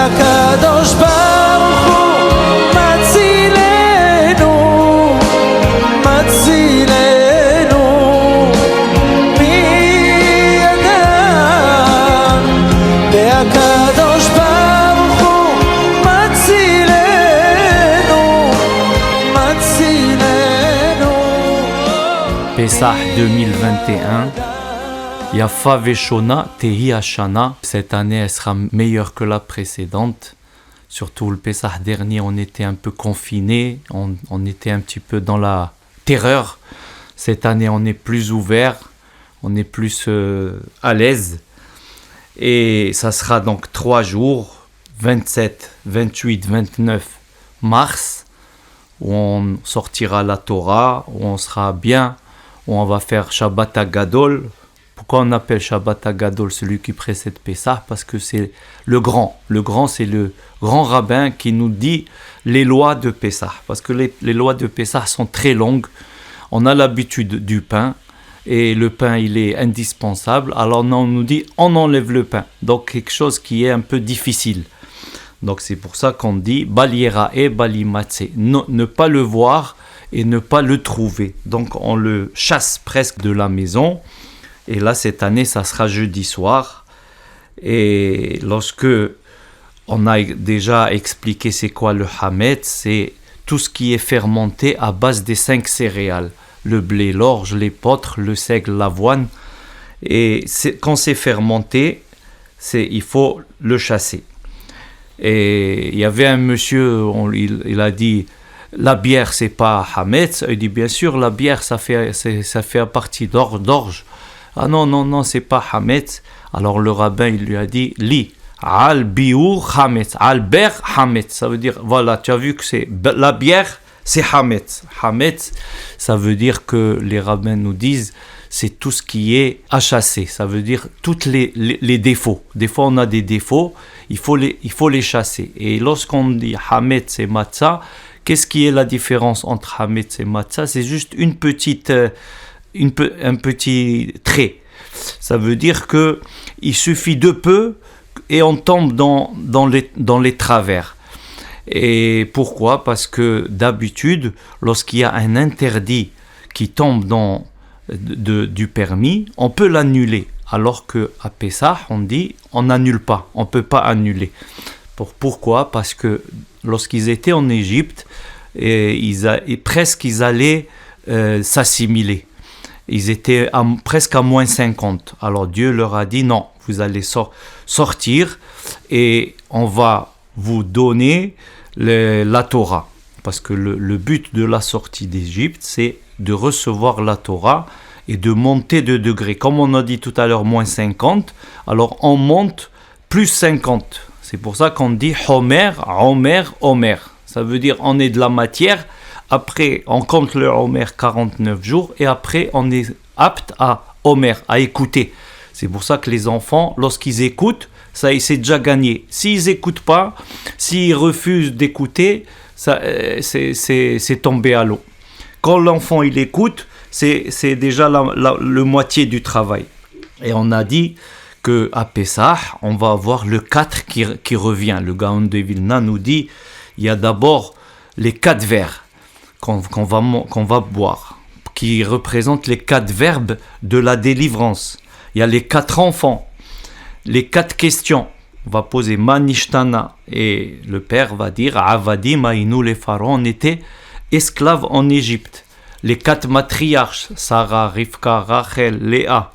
והקדוש ברוך הוא מצילנו, מצילנו מידם, והקדוש ברוך הוא מצילנו, מצילנו. Pessah 2021, Yafa Veshona Tehi Hashana. Cette année, elle sera meilleure que la précédente. Surtout le Pessah dernier, on était un peu confinés, on était un petit peu dans la terreur. Cette année, on est plus ouvert, on est plus à l'aise. Et ça sera donc 3 jours, 27, 28, 29 mars, où on sortira la Torah, où on sera bien, où on va faire Shabbat HaGadol. Pourquoi on appelle Shabbat HaGadol celui qui précède Pessah? Parce que c'est le grand. Le grand, c'est le grand rabbin qui nous dit les lois de Pessah. Parce que les lois de Pessah sont très longues. On a l'habitude du pain. Et le pain, il est indispensable. Alors on nous dit, on enlève le pain. Donc quelque chose qui est un peu difficile. Donc c'est pour ça qu'on dit Baliera et Balimatse. Ne pas le voir et ne pas le trouver. Donc on le chasse presque de la maison. Et là, cette année, ça sera jeudi soir. Et lorsque on a déjà expliqué c'est quoi le hametz, c'est tout ce qui est fermenté à base des 5 céréales. Le blé, l'orge, l'épeautre, le seigle, l'avoine. Et quand c'est fermenté, il faut le chasser. Et il y avait un monsieur, il a dit, la bière, c'est pas hametz. Il dit, bien sûr, la bière, ça fait partie d'orge. Ah non, c'est pas hametz. Alors le rabbin, il lui a dit, li, al biur hametz, al ber hametz. Ça veut dire, voilà, tu as vu que c'est la bière, c'est hametz. Hametz, ça veut dire que les rabbins nous disent, c'est tout ce qui est à chasser. Ça veut dire tous les défauts. Des fois, on a des défauts, il faut les chasser. Et lorsqu'on dit hametz et matzah, qu'est-ce qui est la différence entre hametz et matzah? C'est juste un petit trait. Ça veut dire que il suffit de peu et on tombe dans les travers. Et pourquoi? Parce que d'habitude, lorsqu'il y a un interdit qui tombe du permis, on peut l'annuler. Alors qu'à Pessah, on dit on n'annule pas, on ne peut pas annuler. Pourquoi? Parce que lorsqu'ils étaient en Égypte, ils allaient s'assimiler. Ils étaient presque à moins 50. Alors Dieu leur a dit non, vous allez sortir et on va vous donner la Torah. Parce que le but de la sortie d'Égypte, c'est de recevoir la Torah et de monter de degrés. Comme on a dit tout à l'heure, moins 50, alors on monte plus 50. C'est pour ça qu'on dit Homer, Homer, Homer. Ça veut dire on est de la matière. Après, on compte le Homer 49 jours et après, on est apte à Homer, à écouter. C'est pour ça que les enfants, lorsqu'ils écoutent, ça, c'est déjà gagné. S'ils n'écoutent pas, s'ils refusent d'écouter, ça, c'est tombé à l'eau. Quand l'enfant, il écoute, c'est déjà le moitié du travail. Et on a dit qu'à Pessah, on va avoir le 4 qui revient. Le Gaon de Vilna nous dit, il y a d'abord les 4 vers qu'on va boire, qui représentent les 4 verbes de la délivrance. Il y a les 4 enfants, les 4 questions. On va poser Manishtana et le père va dire Avadi Maïnou les pharaons, on était esclaves en Égypte. Les 4 matriarches, Sarah, Rivka, Rachel, Léa.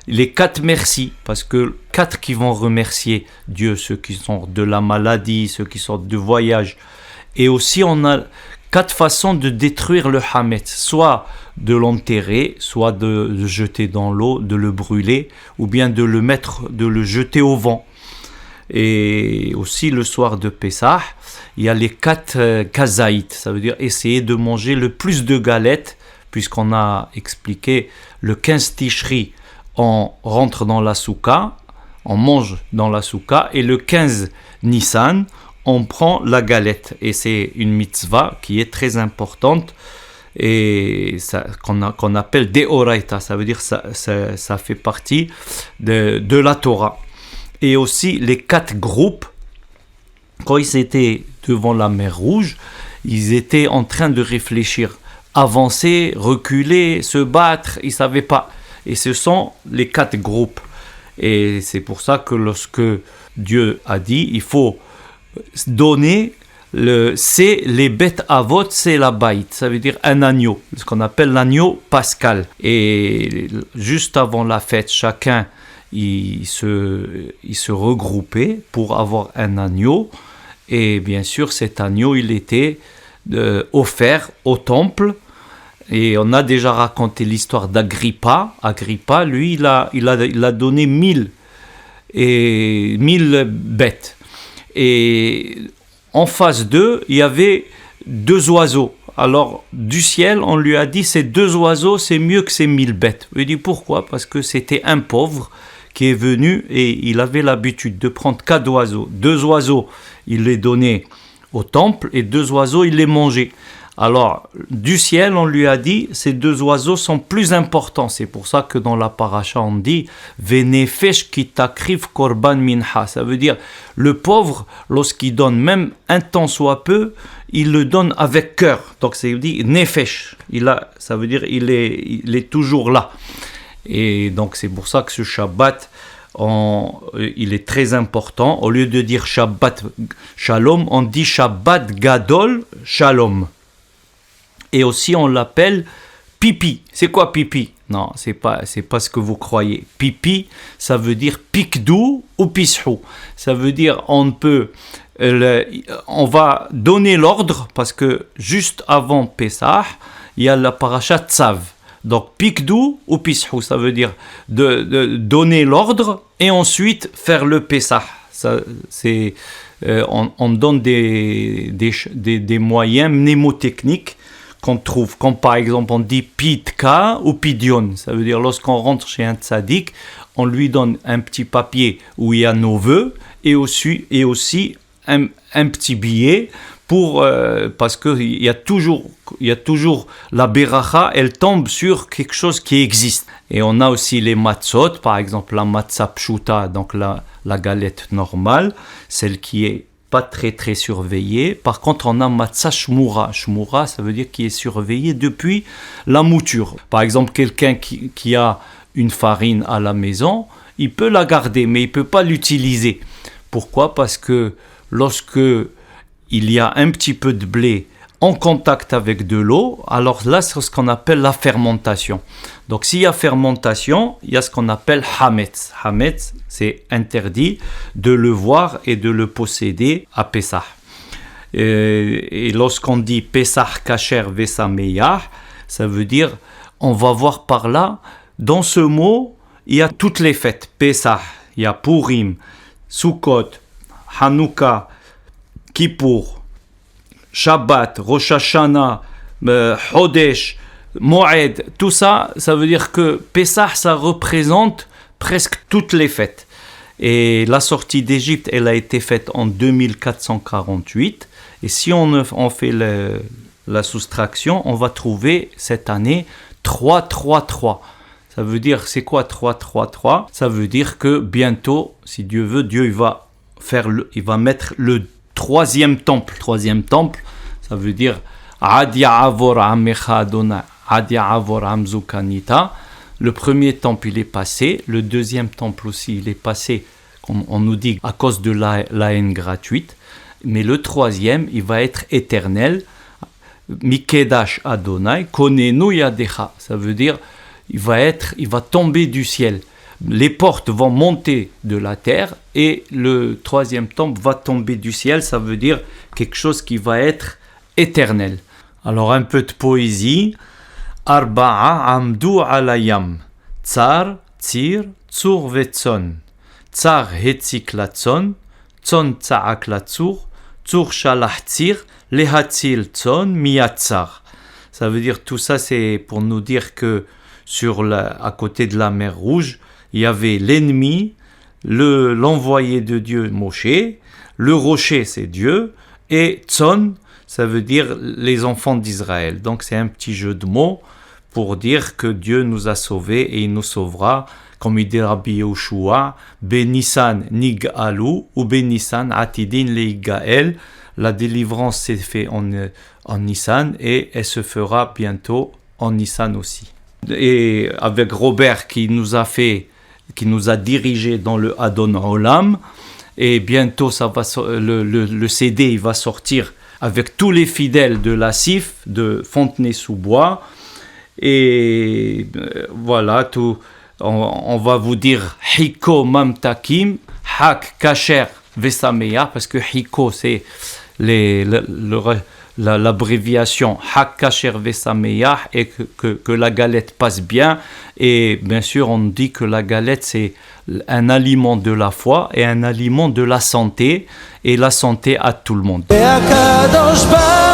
Les 4 merci, parce que 4 qui vont remercier Dieu, ceux qui sont de la maladie, ceux qui sont de voyage. Et aussi on a 4 façons de détruire le hametz, soit de l'enterrer, soit de le jeter dans l'eau, de le brûler, ou bien de le jeter au vent. Et aussi le soir de Pessah, il y a les 4 kazaït, ça veut dire essayer de manger le plus de galettes, puisqu'on a expliqué le 15 Tishri, on rentre dans la souka, on mange dans la souka, et le 15 Nissan, on prend la galette. Et c'est une mitzvah qui est très importante et qu'on appelle Deoraita, ça veut dire ça fait partie de la Torah. Et aussi les 4 groupes quand ils étaient devant la mer Rouge, ils étaient en train de réfléchir, avancer, reculer, se battre, ils ne savaient pas. Et ce sont les 4 groupes. Et c'est pour ça que lorsque Dieu a dit, il faut donner, c'est les bêtes à vote, c'est la baït, ça veut dire un agneau, ce qu'on appelle l'agneau pascal. Et juste avant la fête, chacun il se regroupait pour avoir un agneau. Et bien sûr, cet agneau, il était offert au temple. Et on a déjà raconté l'histoire d'Agrippa. Agrippa, lui, il a donné 1000 bêtes. Et en face d'eux, il y avait 2 oiseaux. Alors, du ciel, on lui a dit, ces 2 oiseaux, c'est mieux que ces 1000 bêtes. Il dit, pourquoi ? Parce que c'était un pauvre qui est venu et il avait l'habitude de prendre 4 oiseaux. 2 oiseaux, il les donnait au temple et 2 oiseaux, il les mangeait. Alors, du ciel, on lui a dit, ces 2 oiseaux sont plus importants. C'est pour ça que dans la paracha, on dit « Venefesh ki takriv korban minha ». Ça veut dire, le pauvre, lorsqu'il donne même un tant soit peu, il le donne avec cœur. Donc, ça veut dire « nefesh ». Ça veut dire il est toujours là. Et donc, c'est pour ça que ce Shabbat, il est très important. Au lieu de dire Shabbat Shalom, on dit Shabbat Gadol Shalom. Et aussi, on l'appelle pipi. C'est quoi pipi ? Non, c'est pas ce que vous croyez. Pipi, ça veut dire pikdou ou pishou. Ça veut dire on va donner l'ordre parce que juste avant Pessah, il y a la paracha Tzav. Donc pikdou ou pishou, ça veut dire de donner l'ordre et ensuite faire le Pessah. Ça, on donne des moyens mnémotechniques qu'on trouve, comme par exemple on dit pitka ou pidion, ça veut dire lorsqu'on rentre chez un tzaddik, on lui donne un petit papier où il y a nos vœux et aussi un petit billet parce qu'il y a toujours la beracha, elle tombe sur quelque chose qui existe. Et on a aussi les matzot, par exemple la matzah pshuta, donc la galette normale, celle qui est pas très très surveillé. Par contre, on a matzah shmura. Shmura, ça veut dire qui est surveillé depuis la mouture. Par exemple, quelqu'un qui a une farine à la maison, il peut la garder, mais il peut pas l'utiliser. Pourquoi ? Parce que lorsque il y a un petit peu de blé en contact avec de l'eau, alors là, c'est ce qu'on appelle la fermentation. Donc, s'il y a fermentation, il y a ce qu'on appelle hametz. Hametz, c'est interdit de le voir et de le posséder à Pessah. Et lorsqu'on dit Pessah kasher vesameyah, ça veut dire, on va voir par là, dans ce mot, il y a toutes les fêtes. Pessah, il y a Purim, Sukkot, Hanouka, Kippour, Shabbat, Rosh Hashanah, Chodesh, Moed, tout ça, ça veut dire que Pessah, ça représente presque toutes les fêtes. Et la sortie d'Égypte, elle a été faite en 2448. Et si on fait la soustraction, on va trouver cette année 333. Ça veut dire, c'est quoi 333 ? Ça veut dire que bientôt, si Dieu veut, Dieu il va mettre le 3e temple. 3e temple, ça veut dire Adia Avor Amecha Adonai, Adia Avor Amzukanita. Le premier temple, il est passé. Le 2e temple aussi, il est passé, on nous dit, à cause de la haine gratuite. Mais le 3e, il va être éternel. Mikedash Adonai, Konenu Yadecha. Ça veut dire, il va tomber du ciel. Les portes vont monter de la terre et le 3e temple va tomber du ciel. Ça veut dire quelque chose qui va être éternel. Alors un peu de poésie. Arba'a amdu alayam. Tsar, tsir, tsur vetson. Tsar hetzik latson. Tson tsaak latsur. Tsur shalach tsir. Lehatzil tson miyatsar. Ça veut dire, tout ça c'est pour nous dire que à côté de la mer Rouge, il y avait l'ennemi, l'envoyé de Dieu, Moshe, le rocher, c'est Dieu, et Tson, ça veut dire les enfants d'Israël. Donc c'est un petit jeu de mots pour dire que Dieu nous a sauvés et il nous sauvera comme il dit Rabbi Yehoshua, Benissan Nig'alu ou Benissan Atidin Leigael. La délivrance s'est faite en Nissan et elle se fera bientôt en Nissan aussi. Et avec Robert qui nous a dirigé dans le Adon Olam, et bientôt le CD il va sortir avec tous les fidèles de la CIF de Fontenay-sous-Bois. Et voilà, on va vous dire Hiko Mamtakim, Hak Kacher Vesameya, parce que Hiko c'est l'abréviation Hak Kacher Vesameya, et que la galette passe bien. Et bien sûr, on dit que la galette c'est un aliment de la foi et un aliment de la santé, et la santé à tout le monde. והקדוש ברוך